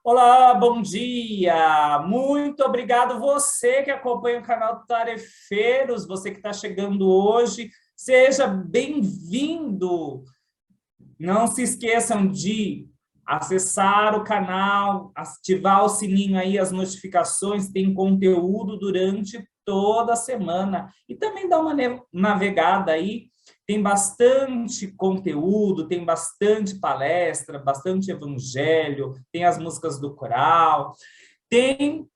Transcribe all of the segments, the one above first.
Olá, bom dia! Muito obrigado você que acompanha o canal Tarefeiros, você que está chegando hoje, seja bem-vindo! Não se esqueçam de acessar o canal, ativar o sininho aí, as notificações, tem conteúdo durante toda a semana. E também dá uma navegada aí, tem bastante conteúdo, tem bastante palestra, bastante evangelho, tem as músicas do coral, tem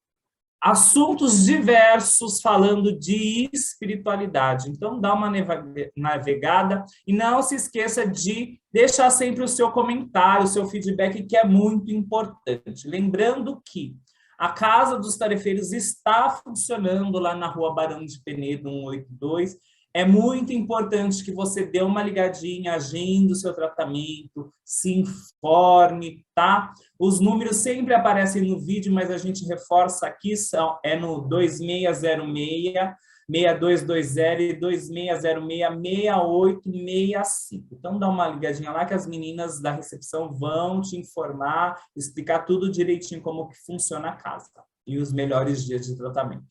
assuntos diversos falando de espiritualidade. Então, dá uma navegada e não se esqueça de deixar sempre o seu comentário, o seu feedback, que é muito importante. Lembrando que a Casa dos Tarefeiros está funcionando lá na Rua Barão de Penedo, 182. É muito importante que você dê uma ligadinha, agende o seu tratamento, se informe, tá? Os números sempre aparecem no vídeo, mas a gente reforça aqui, é no 2606 6220 e 2606 6865. Então, dá uma ligadinha lá que as meninas da recepção vão te informar, explicar tudo direitinho como que funciona a casa e os melhores dias de tratamento.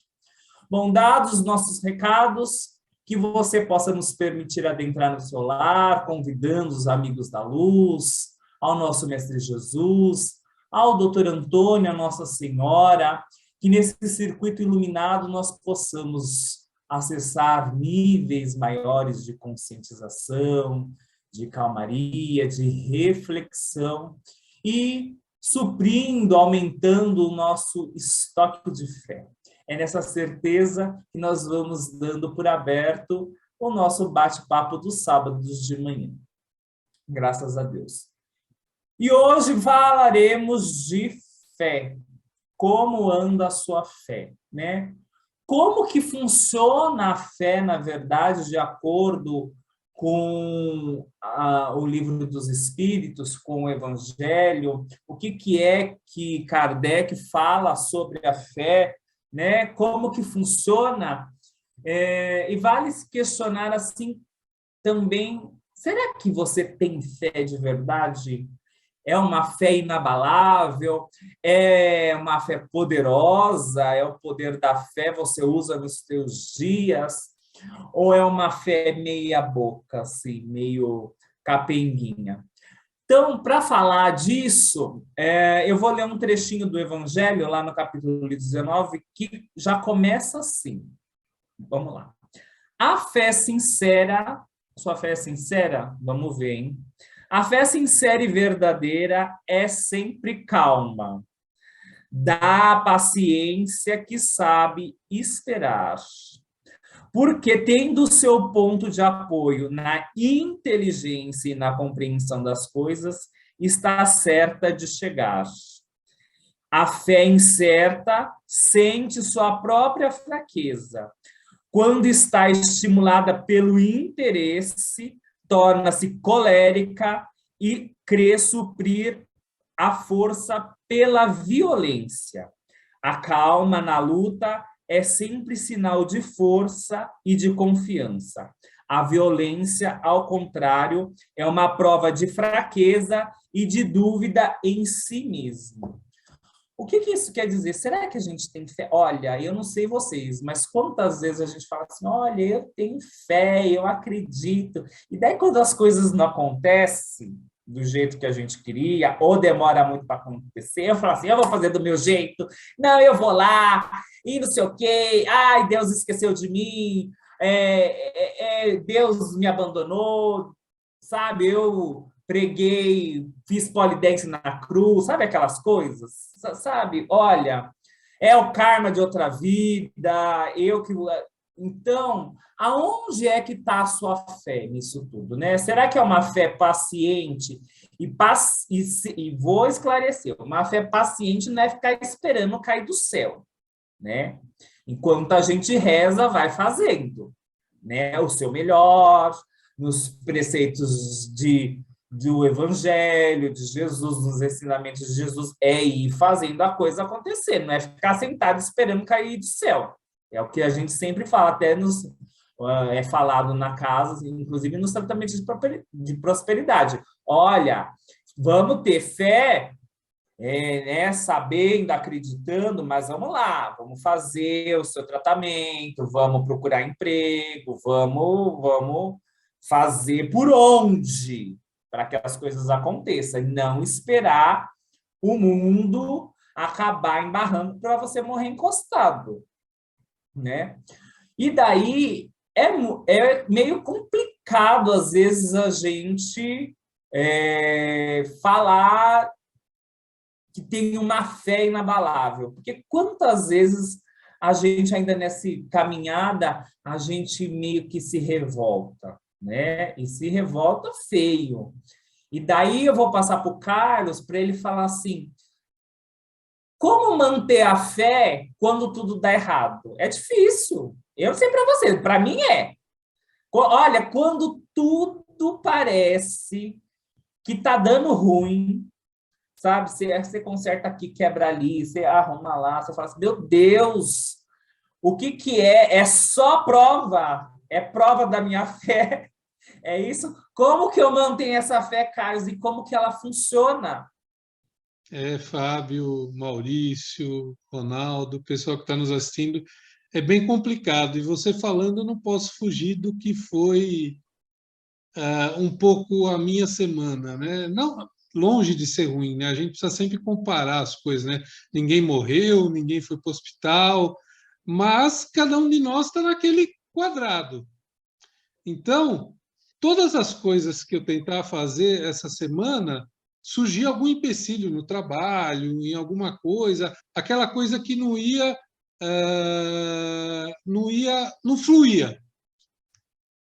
Bom, dados os nossos recados, que você possa nos permitir adentrar no seu lar, convidando os amigos da luz, ao nosso Mestre Jesus, ao Doutor Antônio, a Nossa Senhora, que nesse circuito iluminado nós possamos acessar níveis maiores de conscientização, de calmaria, de reflexão e suprindo, aumentando o nosso estoque de fé. É nessa certeza que nós vamos dando por aberto o nosso bate-papo dos sábados de manhã. Graças a Deus. E hoje falaremos de fé. Como anda a sua fé, né? Como que funciona a fé, na verdade, de acordo com o Livro dos Espíritos, com o Evangelho? O que é que Kardec fala sobre a fé, né? Como que funciona? E vale se questionar assim também, será que você tem fé de verdade? É uma fé inabalável? É uma fé poderosa? É o poder da fé você usa nos seus dias? Ou é uma fé meia boca, assim, meio capenguinha? Então, para falar disso, eu vou ler um trechinho do Evangelho, lá no capítulo 19, que já começa assim. Vamos lá. A fé sincera, sua fé é sincera? Vamos ver, hein? A fé sincera e verdadeira é sempre calma, dá paciência que sabe esperar, porque tendo seu ponto de apoio na inteligência e na compreensão das coisas, está certa de chegar. A fé incerta sente sua própria fraqueza. Quando está estimulada pelo interesse, torna-se colérica e crê suprir a força pela violência. A calma na luta é sempre sinal de força e de confiança. A violência, ao contrário, é uma prova de fraqueza e de dúvida em si mesmo. O que isso quer dizer? Será que a gente tem fé? Olha, eu não sei vocês, mas quantas vezes a gente fala assim, olha, eu tenho fé, eu acredito. E daí quando as coisas não acontecem do jeito que a gente queria, ou demora muito para acontecer, eu falo assim, eu vou fazer do meu jeito, não, eu vou lá, e não sei o quê, ai, Deus esqueceu de mim, Deus me abandonou, sabe? Eu preguei, fiz polidense na cruz, sabe aquelas coisas? Sabe? Olha, é o karma de outra vida, eu que... Então, aonde é que está a sua fé nisso tudo, né? Será que é uma fé paciente? E vou esclarecer, uma fé paciente não é ficar esperando cair do céu, né? Enquanto a gente reza, vai fazendo, né? O seu melhor, nos preceitos do Evangelho, de Jesus, nos ensinamentos de Jesus, é ir fazendo a coisa acontecer, não é ficar sentado esperando cair do céu. É o que a gente sempre fala, até é falado na casa, inclusive nos tratamentos de prosperidade. Olha, vamos ter fé, né, sabendo, acreditando, mas vamos lá, vamos fazer o seu tratamento, vamos procurar emprego, vamos fazer por onde para que as coisas aconteçam, e não esperar o mundo acabar em barranco para você morrer encostado, né? E daí é meio complicado, às vezes, a gente falar que tem uma fé inabalável, porque quantas vezes a gente, ainda nessa caminhada, a gente meio que se revolta, né? E se revolta feio. E daí eu vou passar para o Carlos para ele falar assim: como manter a fé quando tudo dá errado? É difícil. Eu sei para você, para mim é. Olha, quando tudo parece que está dando ruim, sabe? Você conserta aqui, quebra ali, você arruma lá, você fala assim, meu Deus, o que que é? É só prova, é prova da minha fé, é isso? Como que eu mantenho essa fé, Carlos, e como que ela funciona? Fábio, Maurício, Ronaldo, o pessoal que está nos assistindo, é bem complicado. E você falando, eu não posso fugir do que foi um pouco a minha semana, né? Não longe de ser ruim, né? A gente precisa sempre comparar as coisas, né? Ninguém morreu, ninguém foi para o hospital, mas cada um de nós está naquele quadrado. Então, todas as coisas que eu tentar fazer essa semana, surgia algum empecilho no trabalho, em alguma coisa, aquela coisa que não fluía,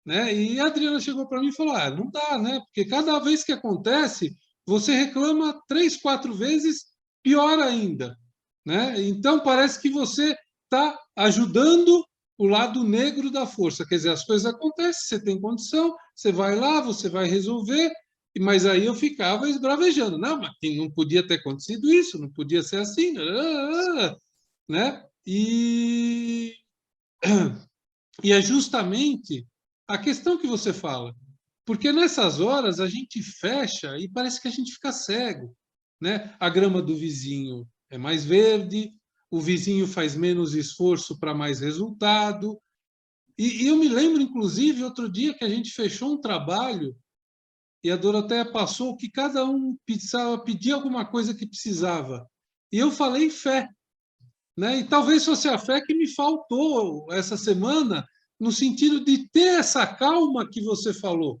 né? E a Adriana chegou para mim e falou: não dá, né? Porque cada vez que acontece, você reclama 3, 4 vezes, pior ainda, né? Então parece que você está ajudando o lado negro da força. Quer dizer, as coisas acontecem, você tem condição, você vai lá, você vai resolver. Mas aí eu ficava esbravejando, não, mas não podia ter acontecido isso, não podia ser assim, né? E é justamente a questão que você fala. Porque nessas horas a gente fecha e parece que a gente fica cego, né? A grama do vizinho é mais verde, o vizinho faz menos esforço para mais resultado. E eu me lembro, inclusive, outro dia que a gente fechou um trabalho e a Doroteia passou que cada um precisava pedir alguma coisa que precisava. E eu falei fé, né? E talvez fosse a fé que me faltou essa semana, no sentido de ter essa calma que você falou.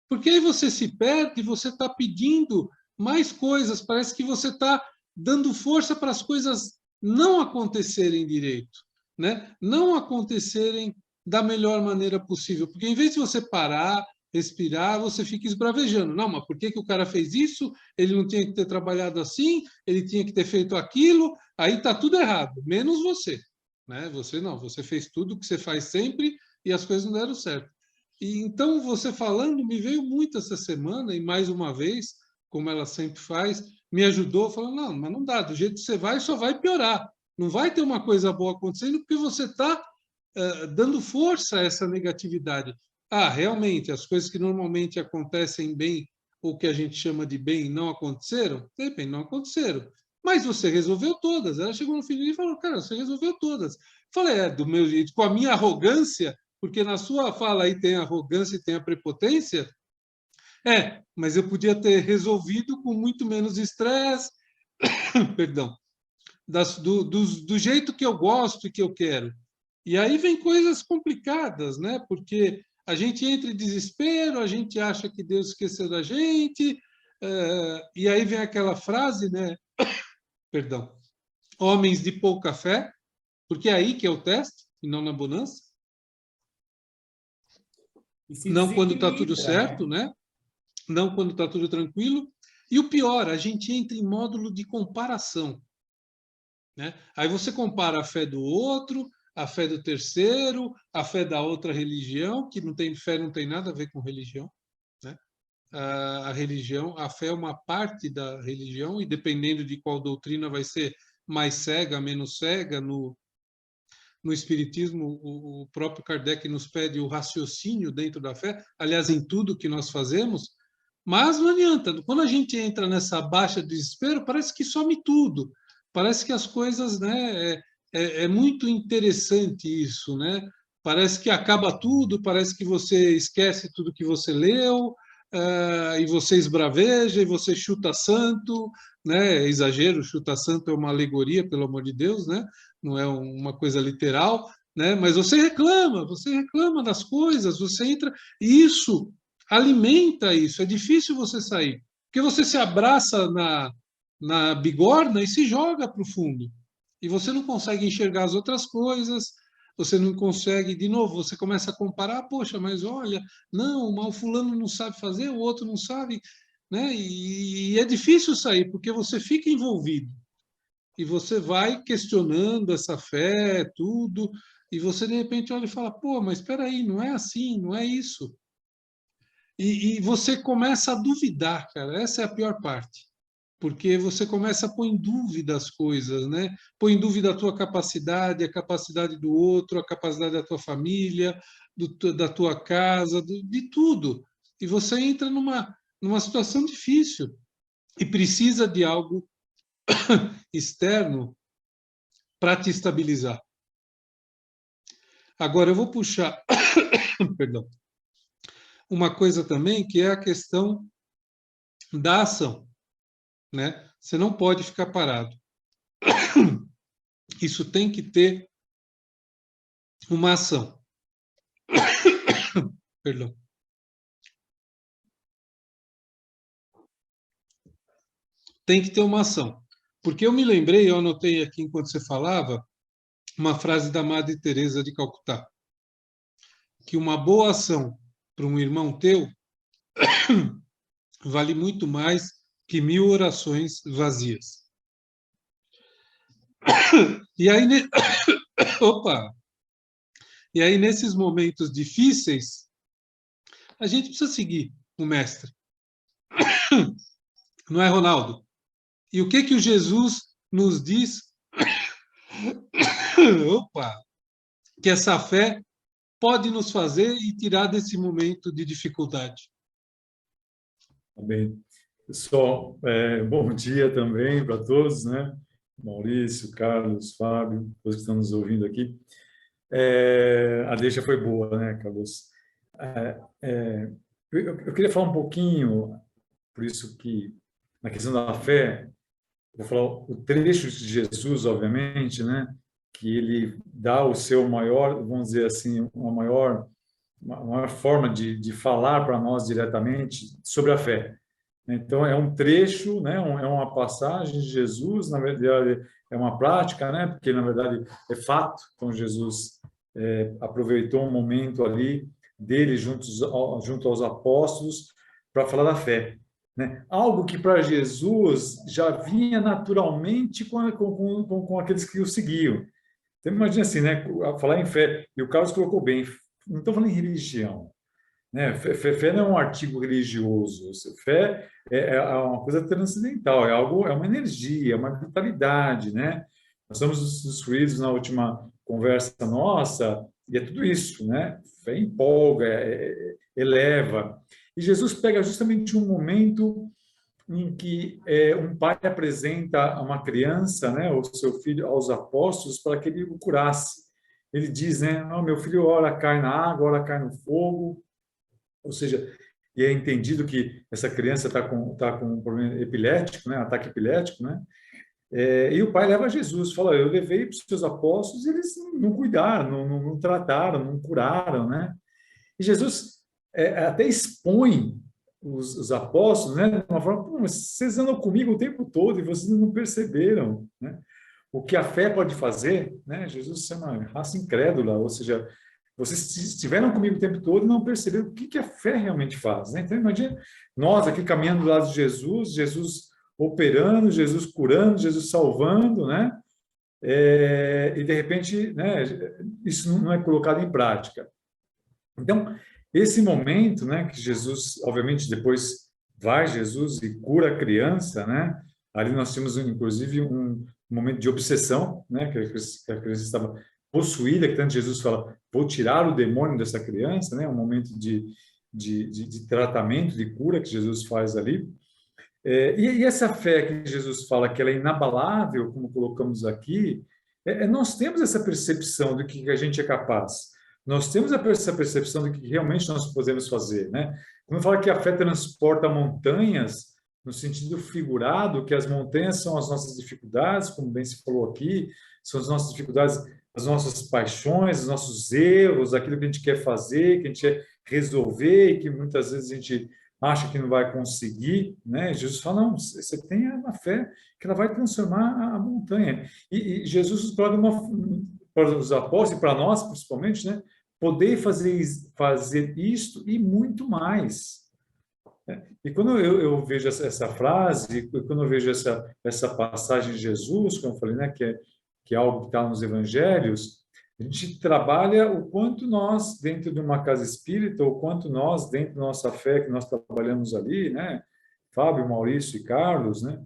Porque aí você se perde, você está pedindo mais coisas, parece que você está dando força para as coisas não acontecerem direito, né? Não acontecerem da melhor maneira possível. Porque em vez de você parar, respirar, você fica esbravejando. Não, mas por que que o cara fez isso? Ele não tinha que ter trabalhado assim, ele tinha que ter feito aquilo, aí está tudo errado, menos você. Né? Você não, você fez tudo o que você faz sempre e as coisas não deram certo. E então, você falando, me veio muito essa semana, e mais uma vez, como ela sempre faz, me ajudou, falando, não, mas não dá, do jeito que você vai, só vai piorar. Não vai ter uma coisa boa acontecendo, porque você está dando força a essa negatividade. Ah, realmente, as coisas que normalmente acontecem bem, ou que a gente chama de bem, não aconteceram? De repente, não aconteceram. Mas você resolveu todas. Ela chegou no fim e falou, cara, você resolveu todas. Falei, do meu jeito, com a minha arrogância, porque na sua fala aí tem a arrogância e tem a prepotência. Mas eu podia ter resolvido com muito menos estresse, perdão, do jeito que eu gosto e que eu quero. E aí vem coisas complicadas, né? Porque a gente entra em desespero, a gente acha que Deus esqueceu da gente, e aí vem aquela frase, né? Perdão, homens de pouca fé, porque é aí que é o teste, e não na bonança. E se Não quando está tudo desequilibra, certo, né? né? Não quando está tudo tranquilo. E o pior, a gente entra em módulo de comparação. Né? Aí você compara a fé do outro, a fé do terceiro, a fé da outra religião, que não tem fé, não tem nada a ver com religião. Né? A religião, a fé é uma parte da religião, e dependendo de qual doutrina vai ser mais cega, menos cega. No Espiritismo, o próprio Kardec nos pede o raciocínio dentro da fé, aliás, em tudo que nós fazemos. Mas não adianta. Quando a gente entra nessa baixa de desespero, parece que some tudo. Parece que as coisas, né? É muito interessante isso, né? Parece que acaba tudo, parece que você esquece tudo que você leu, e você esbraveja, e você chuta santo, né? É exagero, chuta santo é uma alegoria, pelo amor de Deus, né? Não é uma coisa literal, né? Mas você reclama das coisas, você entra. E isso alimenta isso. É difícil você sair, porque você se abraça na bigorna e se joga para o fundo. E você não consegue enxergar as outras coisas, você não consegue, de novo, você começa a comparar, poxa, mas olha, não, mas o fulano não sabe fazer, o outro não sabe, né? E é difícil sair, porque você fica envolvido. E você vai questionando essa fé, tudo, e você de repente olha e fala, pô, mas espera aí, não é assim, não é isso. E você começa a duvidar, cara. Essa é a pior parte. Porque você começa a pôr em dúvida as coisas, né? Põe em dúvida a tua capacidade, a capacidade do outro, a capacidade da tua família, da tua casa, de tudo. E você entra numa situação difícil e precisa de algo externo para te estabilizar. Agora, eu vou puxar, perdão, uma coisa também que é a questão da ação, né? Você não pode ficar parado. Isso tem que ter uma ação. Perdão. Tem que ter uma ação. Porque eu me lembrei, eu anotei aqui enquanto você falava, uma frase da Madre Teresa de Calcutá, que uma boa ação para um irmão teu vale muito mais que 1000 orações vazias. E aí, opa! E aí, nesses momentos difíceis, a gente precisa seguir o mestre. Não é, Ronaldo? E o que o Jesus nos diz? Opa! Que essa fé pode nos fazer e tirar desse momento de dificuldade. Bem, pessoal, bom dia também para todos, né? Maurício, Carlos, Fábio, todos que estão nos ouvindo aqui. A deixa foi boa, né, Carlos? Eu queria falar um pouquinho, por isso que, na questão da fé, vou falar o trecho de Jesus, obviamente, né? Que ele dá o seu maior, vamos dizer assim, uma maior forma de falar para nós diretamente sobre a fé. Então, é um trecho, né? É uma passagem de Jesus, na verdade, é uma prática, né? Porque, na verdade, é fato. Então, Jesus aproveitou um momento ali dele junto aos apóstolos para falar da fé. Né? Algo que para Jesus já vinha naturalmente com aqueles que o seguiam. Então, imagina assim, né? Falar em fé, e o Carlos colocou bem, não estou falando em religião, né? Fé não é um artigo religioso. Fé é uma coisa transcendental, é uma energia, é uma vitalidade, né? Nós somos instruídos na última conversa nossa, e é tudo isso, né? Fé empolga, eleva. E Jesus pega justamente um momento em que um pai apresenta a uma criança, né, o seu filho, aos apóstolos para que ele o curasse. Ele diz, né, oh, meu filho ora cai na água, ora cai no fogo, ou seja, e é entendido que essa criança tá com um problema epilético, né, ataque epilético, né, e o pai leva a Jesus, fala, eu levei para os seus apóstolos, eles não cuidaram, não trataram, não curaram, né, e Jesus até expõe os apóstolos, né, de uma forma, mas vocês andam comigo o tempo todo e vocês não perceberam, né, o que a fé pode fazer, né, Jesus chama raça incrédula, ou seja, vocês estiveram comigo o tempo todo e não perceberam o que a fé realmente faz. Né? Então, imagina nós aqui caminhando do lado de Jesus, Jesus operando, Jesus curando, Jesus salvando, né? E, de repente, né, isso não é colocado em prática. Então, esse momento, né, que Jesus, obviamente, depois vai Jesus e cura a criança, né? Ali nós temos, inclusive, um momento de obsessão, né? Que a criança estava possuída, que tanto Jesus fala, vou tirar o demônio dessa criança, né? Um momento de tratamento, de cura que Jesus faz ali. E essa fé que Jesus fala que ela é inabalável, como colocamos aqui, nós temos essa percepção do que a gente é capaz. Nós temos essa percepção de que realmente nós podemos fazer, né? Quando fala que a fé transporta montanhas, no sentido figurado, que as montanhas são as nossas dificuldades, como bem se falou aqui, são as nossas dificuldades, as nossas paixões, os nossos erros, aquilo que a gente quer fazer, que a gente quer resolver e que muitas vezes a gente acha que não vai conseguir, né? Jesus fala, não, você tem a fé que ela vai transformar a montanha. E Jesus fala para os apóstolos e para nós, principalmente, né? Poder fazer isto e muito mais. E quando eu vejo essa frase, quando eu vejo essa passagem de Jesus, como eu falei, né? Que é algo que está nos evangelhos, a gente trabalha o quanto nós, dentro de uma casa espírita, o quanto nós, dentro da nossa fé, que nós trabalhamos ali, né? Fábio, Maurício e Carlos, né?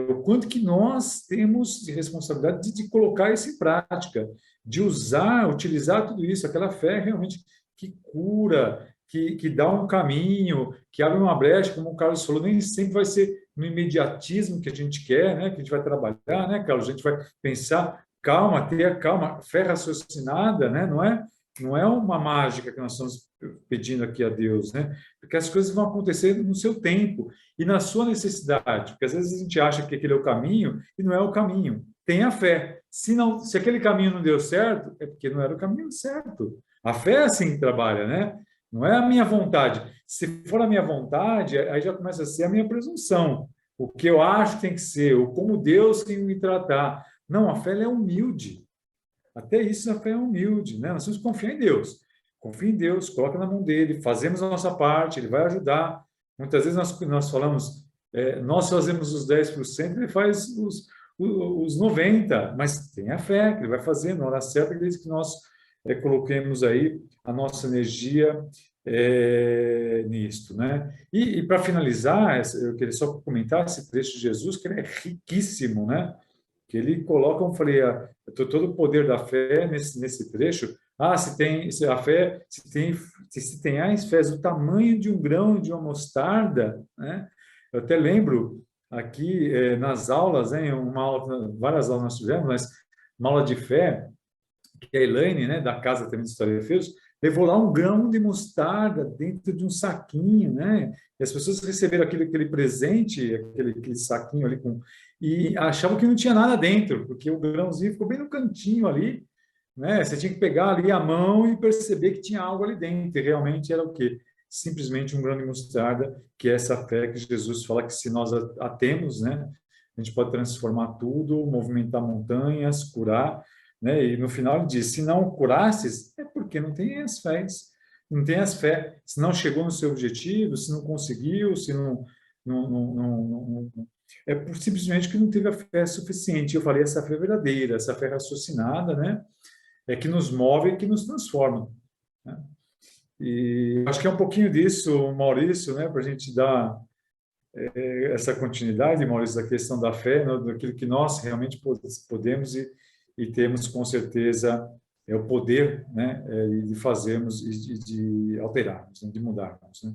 O quanto que nós temos de responsabilidade de colocar isso em prática, de utilizar tudo isso, aquela fé realmente que cura, que dá um caminho, que abre uma brecha, como o Carlos falou, nem sempre vai ser no imediatismo que a gente quer, né? Que a gente vai trabalhar, né, Carlos? A gente vai pensar, calma, ter a calma, fé raciocinada, né? Não é uma mágica que nós estamos pedindo aqui a Deus, né? Porque as coisas vão acontecer no seu tempo e na sua necessidade, porque às vezes a gente acha que aquele é o caminho e não é o caminho. Tenha fé. Se aquele caminho não deu certo, é porque não era o caminho certo. A fé é assim que trabalha, né? Não é a minha vontade. Se for a minha vontade, aí já começa a ser a minha presunção. O que eu acho que tem que ser, ou como Deus tem que me tratar. Não, a fé ela é humilde. Até isso a fé é humilde, né? Nós temos que confiar em Deus. Confia em Deus, coloca na mão dele, fazemos a nossa parte, ele vai ajudar. Muitas vezes nós falamos, nós fazemos os 10%, ele faz os 90%, mas tem a fé que ele vai fazer, na hora certa, ele diz que nós coloquemos aí a nossa energia nisto, né? E para finalizar, eu queria só comentar esse trecho de Jesus, que ele é riquíssimo, né? Que ele coloca, como eu falei, todo o poder da fé nesse trecho. Se tenhais fé do tamanho de um grão de uma mostarda, né? Eu até lembro aqui nas aulas, né, várias aulas nós tivemos, mas uma aula de fé, que a Elaine, né, da Casa também de História de Feios, levou lá um grão de mostarda dentro de um saquinho, né? E as pessoas receberam aquele presente, aquele saquinho ali e achavam que não tinha nada dentro, porque o grãozinho ficou bem no cantinho ali, né? Você tinha que pegar ali a mão e perceber que tinha algo ali dentro, e realmente era o quê? Simplesmente um grão de mostarda, que é essa fé que Jesus fala que se nós a temos, né? A gente pode transformar tudo, movimentar montanhas, curar, né? E no final ele diz, se não curasses, é porque não tem as fés. Não tem as fé. Se não chegou no seu objetivo, se não conseguiu, se não simplesmente que não teve a fé suficiente. Eu falei, essa fé verdadeira, essa fé raciocinada, né? É que nos move e que nos transforma, né? E acho que é um pouquinho disso, Maurício, né? Para a gente dar essa continuidade, Maurício, da questão da fé, né? Daquilo que nós realmente podemos e temos com certeza o poder, né? De fazermos e de alterarmos, né? De mudarmos, né?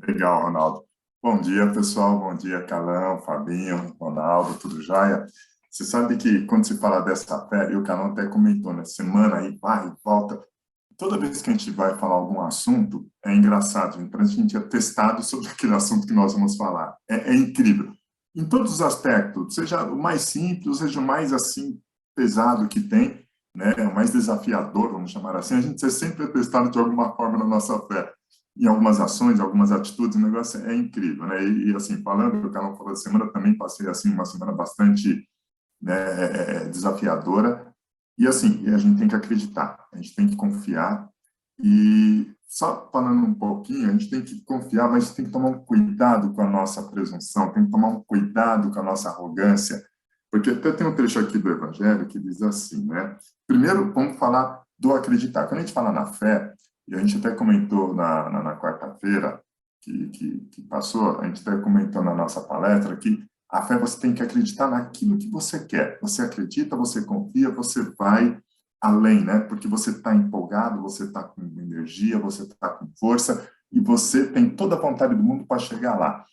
Legal, Ronaldo. Bom dia, pessoal. Bom dia, Calão, Fabinho, Ronaldo, tudo jóia? Você sabe que quando se fala dessa fé, e o Calão até comentou na semana aí, vai e volta, toda vez que a gente vai falar algum assunto, é engraçado, então a gente é testado sobre aquele assunto que nós vamos falar. É incrível. Em todos os aspectos, seja o mais simples, seja o mais assim pesado que tem, né, o mais desafiador, vamos chamar assim, a gente é sempre testado de alguma forma na nossa fé. Em algumas ações, algumas atitudes, o negócio é incrível, né? E assim, falando, o Calão falou da semana, também passei assim uma semana bastante, né, desafiadora. E assim, a gente tem que acreditar, a gente tem que confiar. E só falando um pouquinho, a gente tem que confiar, mas a gente tem que tomar um cuidado com a nossa presunção, tem que tomar um cuidado com a nossa arrogância, porque até tem um trecho aqui do Evangelho que diz assim, né? Primeiro, vamos falar do acreditar. Quando a gente fala na fé, e a gente até comentou na quarta-feira que passou, a gente até comentou na nossa palestra que a fé você tem que acreditar naquilo que você quer. Você acredita, você confia, você vai além, né? Porque você está empolgado, você está com energia, você está com força e você tem toda a vontade do mundo para chegar lá.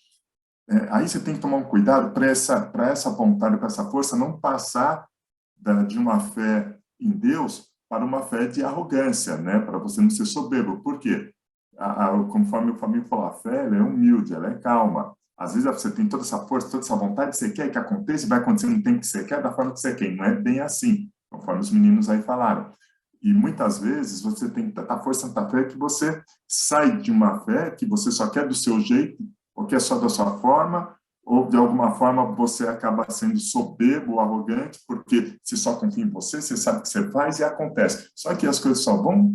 Aí você tem que tomar um cuidado para essa vontade, para essa força não passar de uma fé em Deus para uma fé de arrogância, né? Para você não ser soberbo. Por quê? Conforme o Fabinho falou, a fé ela é humilde, ela é calma. Às vezes você tem toda essa força, toda essa vontade, você quer que aconteça, vai acontecer no tempo que você quer, da forma que você quer. Não é bem assim, conforme os meninos aí falaram. E muitas vezes você tem tanta força, tanta fé, que você sai de uma fé que você só quer do seu jeito, ou quer só da sua forma, ou de alguma forma você acaba sendo soberbo ou arrogante, porque você só confia em você, você sabe o que você faz e acontece. Só que as coisas só vão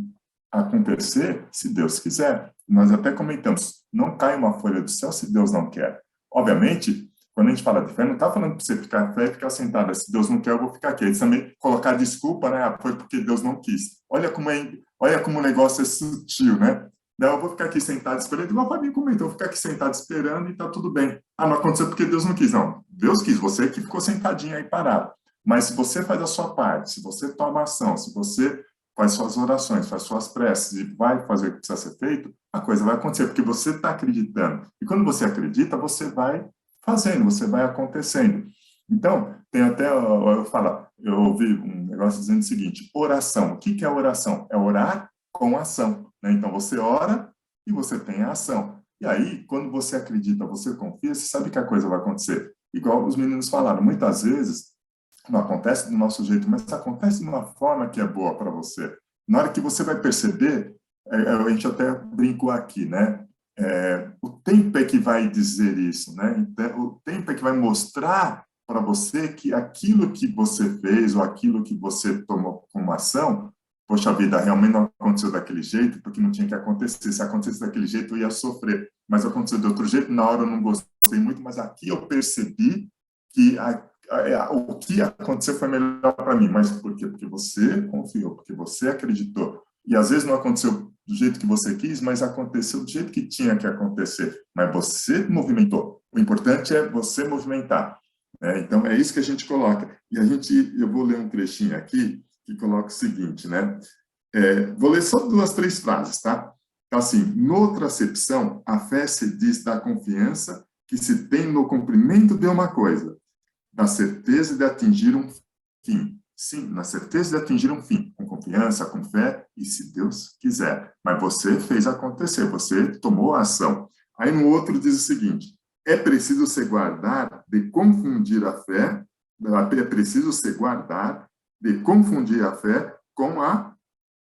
acontecer se Deus quiser. Nós até comentamos, não cai uma folha do céu se Deus não quer. Obviamente, quando a gente fala de fé, não está falando para você ficar fé e ficar sentado. Se Deus não quer, eu vou ficar aqui. Eles também colocar desculpa, né? Foi porque Deus não quis. Olha como o negócio é sutil, né? Eu vou ficar aqui sentado esperando, igual o Fabinho comentou, eu vou ficar aqui sentado esperando e está tudo bem. Não aconteceu porque Deus não quis. Não, Deus quis, você que ficou sentadinho aí parado. Mas se você faz a sua parte, se você toma ação, se você faz suas orações, faz suas preces e vai fazer o que precisa ser feito, a coisa vai acontecer, porque você está acreditando. E quando você acredita, você vai fazendo, você vai acontecendo. Então, tem até, eu ouvi um negócio dizendo o seguinte, oração. O que é oração? É orar com ação. Né? Então, você ora e você tem a ação. E aí, quando você acredita, você confia, você sabe que a coisa vai acontecer. Igual os meninos falaram, muitas vezes não acontece do nosso jeito, mas acontece de uma forma que é boa para você. Na hora que você vai perceber, a gente até brincou aqui, né? O tempo é que vai dizer isso, né? Então, o tempo é que vai mostrar para você que aquilo que você fez ou aquilo que você tomou como ação, poxa vida, realmente não aconteceu daquele jeito, porque não tinha que acontecer. Se acontecesse daquele jeito, eu ia sofrer. Mas aconteceu de outro jeito, na hora eu não gostei muito, mas aqui eu percebi que o que aconteceu foi melhor para mim. Mas por quê? Porque você confiou, porque você acreditou. E às vezes não aconteceu do jeito que você quis, mas aconteceu do jeito que tinha que acontecer. Mas você movimentou. O importante é você movimentar. Então, é isso que a gente coloca. E eu vou ler um trechinho aqui que coloca o seguinte, né? Vou ler só 2, 3 frases, tá? Então, assim, noutra acepção, a fé se diz da confiança que se tem no cumprimento de uma coisa, da certeza de atingir um fim. Sim, na certeza de atingir um fim, com confiança, com fé, e se Deus quiser. Mas você fez acontecer, você tomou a ação. Aí no outro diz o seguinte, é preciso se guardar de confundir a fé, é preciso se guardar de confundir a fé com a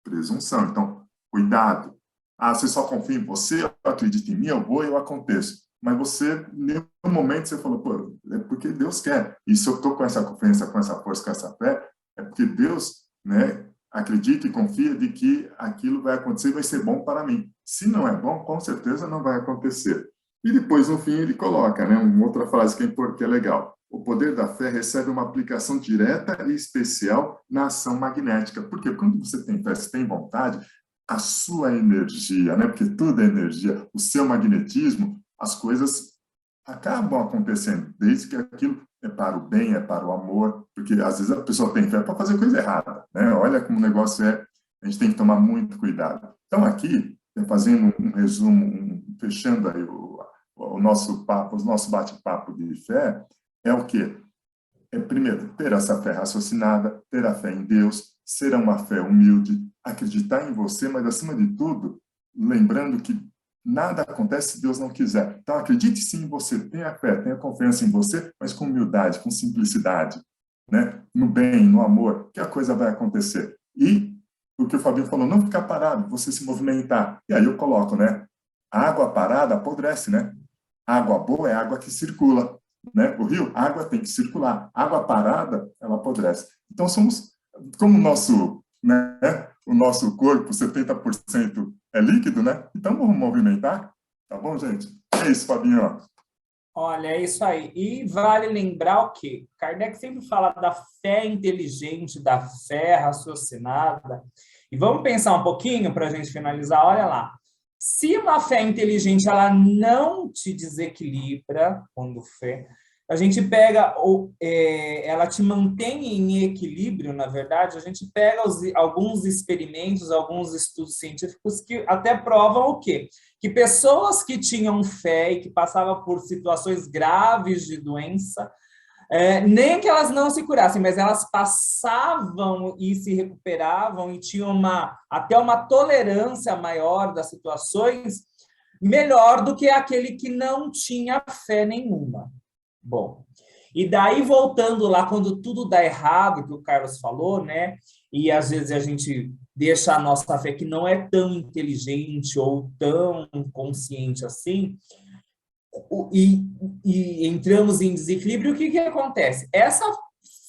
presunção. Então, cuidado. Você só confia em você, acredita em mim, eu vou e eu aconteço. Mas você, em nenhum momento, você falou, pô, é porque Deus quer. E se eu estou com essa confiança, com essa força, com essa fé, é porque Deus, né, acredita e confia de que aquilo vai acontecer e vai ser bom para mim. Se não é bom, com certeza não vai acontecer. E depois, no fim, ele coloca, né, uma outra frase que é legal. O poder da fé recebe uma aplicação direta e especial na ação magnética. Porque quando você tem fé, você tem vontade, a sua energia, né, porque tudo é energia, o seu magnetismo, as coisas acabam acontecendo, desde que aquilo é para o bem, é para o amor, porque às vezes a pessoa tem fé para fazer coisa errada, né? Olha como o negócio é, a gente tem que tomar muito cuidado. Então aqui, fazendo um resumo, fechando aí o nosso papo, o nosso bate-papo de fé, é o quê? Primeiro, ter essa fé raciocinada, ter a fé em Deus, ser uma fé humilde, acreditar em você, mas acima de tudo, lembrando que nada acontece se Deus não quiser. Então, acredite sim em você, tenha fé, tenha confiança em você, mas com humildade, com simplicidade, né? No bem, no amor, que a coisa vai acontecer. E o que o Fabinho falou, não ficar parado, você se movimentar. E aí eu coloco, né? A água parada apodrece, né? A água boa é a água que circula, né? O rio, a água tem que circular. A água parada, ela apodrece. Então, somos, como o nosso corpo, 70% é líquido, né? Então, vamos movimentar, tá bom, gente? É isso, Fabinho. Olha, é isso aí. E vale lembrar o quê? Kardec sempre fala da fé inteligente, da fé raciocinada. E vamos pensar um pouquinho para a gente finalizar. Olha lá. Se uma fé inteligente ela não te desequilibra, quando fé, a gente pega, ela te mantém em equilíbrio, na verdade, a gente pega alguns experimentos, alguns estudos científicos que até provam o quê? Que pessoas que tinham fé e que passavam por situações graves de doença, nem que elas não se curassem, mas elas passavam e se recuperavam e tinham até uma tolerância maior das situações, melhor do que aquele que não tinha fé nenhuma. Bom, e daí voltando lá, quando tudo dá errado, que o Carlos falou, né? E às vezes a gente deixa a nossa fé que não é tão inteligente ou tão consciente assim, e entramos em desequilíbrio, o que acontece? Essa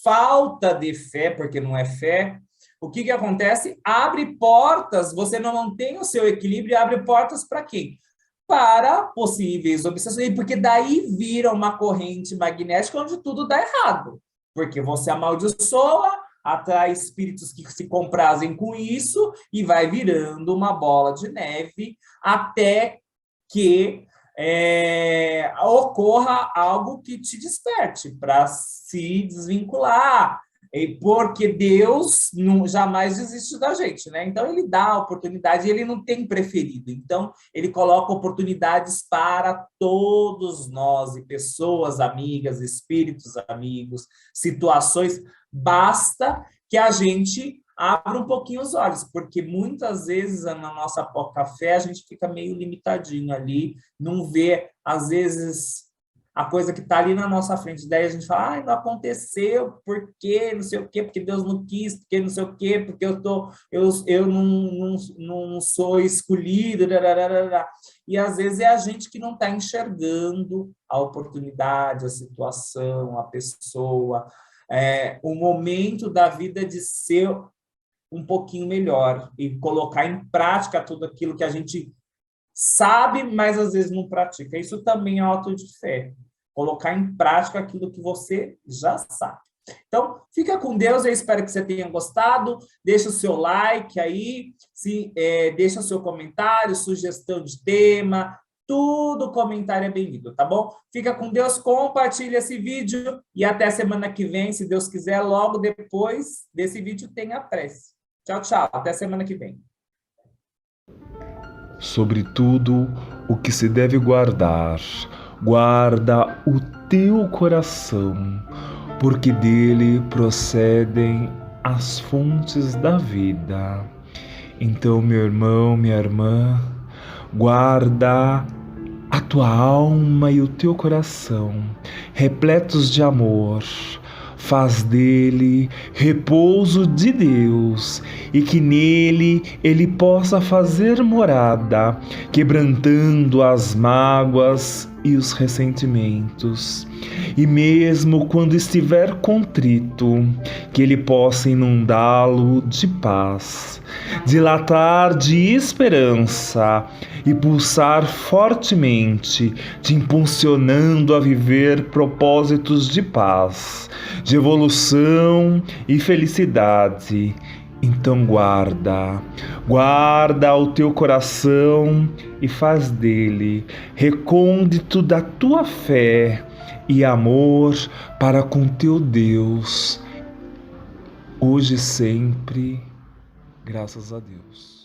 falta de fé, porque não é fé, o que acontece? Abre portas, você não mantém o seu equilíbrio, abre portas para quem? Para possíveis obsessões, porque daí vira uma corrente magnética onde tudo dá errado, porque você amaldiçoa, atrai espíritos que se comprazem com isso e vai virando uma bola de neve até que ocorra algo que te desperte para se desvincular, porque Deus jamais desiste da gente, né? Então, ele dá a oportunidade, ele não tem preferido. Então, ele coloca oportunidades para todos nós, e pessoas amigas, espíritos amigos, situações. Basta que a gente abra um pouquinho os olhos, porque muitas vezes na nossa pouca fé a gente fica meio limitadinho ali, não vê, às vezes, a coisa que está ali na nossa frente. Daí a gente fala, não aconteceu, por quê? Não sei o quê, porque Deus não quis, porque não sei o quê, porque eu não sou escolhido. E às vezes é a gente que não está enxergando a oportunidade, a situação, a pessoa, o momento da vida de ser um pouquinho melhor e colocar em prática tudo aquilo que a gente sabe, mas às vezes não pratica. Isso também é ato de fé. Colocar em prática aquilo que você já sabe. Então, fica com Deus, eu espero que você tenha gostado. Deixa o seu like aí, deixa o seu comentário, sugestão de tema, tudo comentário é bem-vindo, tá bom? Fica com Deus, compartilha esse vídeo e até semana que vem, se Deus quiser, logo depois desse vídeo tem a prece. Tchau, tchau, até semana que vem. Sobretudo, o que se deve guardar, guarda o teu coração, porque dele procedem as fontes da vida. Então, meu irmão, minha irmã, guarda a tua alma e o teu coração, repletos de amor. Faz dele repouso de Deus e que nele ele possa fazer morada, quebrantando as mágoas e os ressentimentos. E mesmo quando estiver contrito, que ele possa inundá-lo de paz, dilatar de esperança e pulsar fortemente, te impulsionando a viver propósitos de paz, de evolução e felicidade. Então guarda o teu coração e faz dele recôndito da tua fé e amor para com teu Deus, hoje e sempre, graças a Deus.